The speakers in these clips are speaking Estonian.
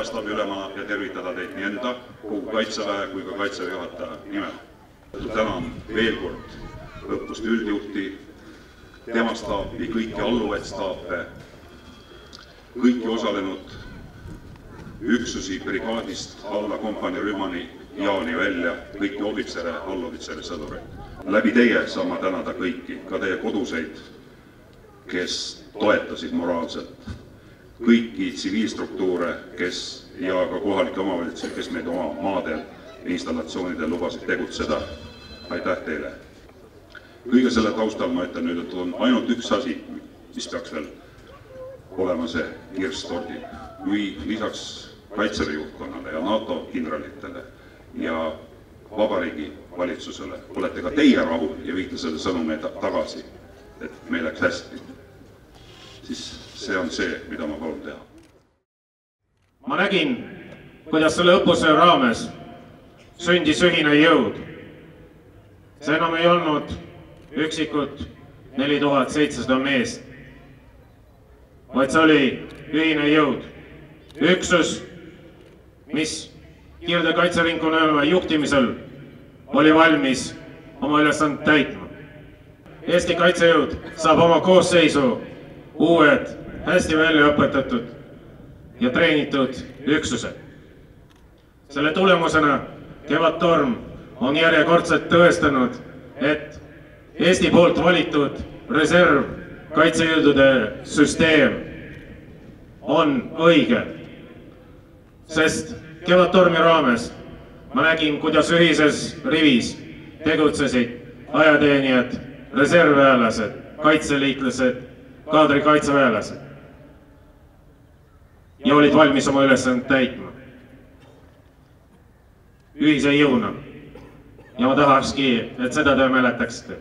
peastaabi ülemana ja tervitada teid nii enda, kogu Kaitseväe kui ka Kaitseväe juhataja nimel. Tänan veel kord õppust üldjuhti, tema staapi, kõiki alluvaid staape, kõiki osalenud üksusi brigaadist alla kompaniirühmani Jaani välja, kõiki ohvitsere, allohvitsere, sõdureid. Läbi teie saan ma tänada kõiki, ka teie koduseid, kes toetasid moraalselt, kõiki tsiviilstruktuure, ja ka kohalikke omavalitsusi, kes meid oma maadel ja installatsioonidel lubasid tegutseda. Aitäh teile! Kõige selle taustal ma ütlen nüüd, et on ainult üks asi, mis peaks veel olema see kirstordil. Kui lisaks Kaitseväe juhtkonnale ja NATO kindralitele ja Vabariigi valitsusele olete ka teie rahul ja viite selle sõnumi tagasi, et meil läks hästi, siis see on see, mida ma palun teha. Ma nägin, kuidas selle õppuse raames sündis ühine jõud. See enam ei olnud üksikud 4700 meest, vaid see oli ühine jõud. Üksus, mis Kirde kaitseringkonna juhtimisel oli valmis oma ülesannet täitma. Eesti kaitsejõud saab oma koosseisu uued, hästi välja õpetatud ja treenitud üksused. Selle tulemusena Kevadtorm on järjekordselt tõestanud, et Eesti poolt valitud reserv kaitsejõudude süsteem on õige, sest Kevadtormi raames ma nägin, kuidas ühises rivis tegutsesid ajateenijad, reservväelased, kaitseliitlased, kaadrikaitseväelased ja olid valmis oma ülesannet täitma ühise jõuna. Ja ma tahakski, et seda te mäletaksite.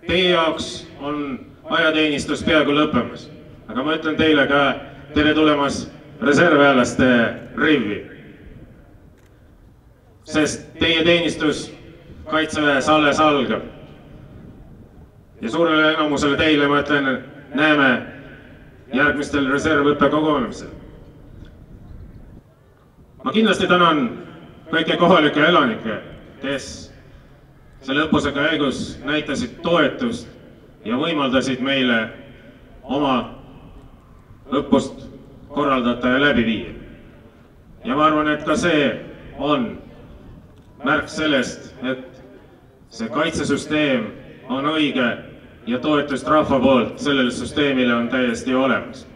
Teie jaoks on ajateenistus peaaegu lõppemas, aga ma ütlen teile ka tere tulemas reservväelaste rivi. Sest teie teenistus Kaitseväes alles algab. Ja suurele enamusele teile ma ütlen, näeme järgmistel reservõppe kogunemisel. Ma kindlasti tänan kõiki kohalikke elanikke, kes selle õppuse käigus näitasid toetust ja võimaldasid meile oma õppust korraldada ja läbi viia. Ja ma arvan, et ka see on märk sellest, et see kaitsesüsteem on õige ja toetust rahva poolt sellele süsteemile on täiesti olemas.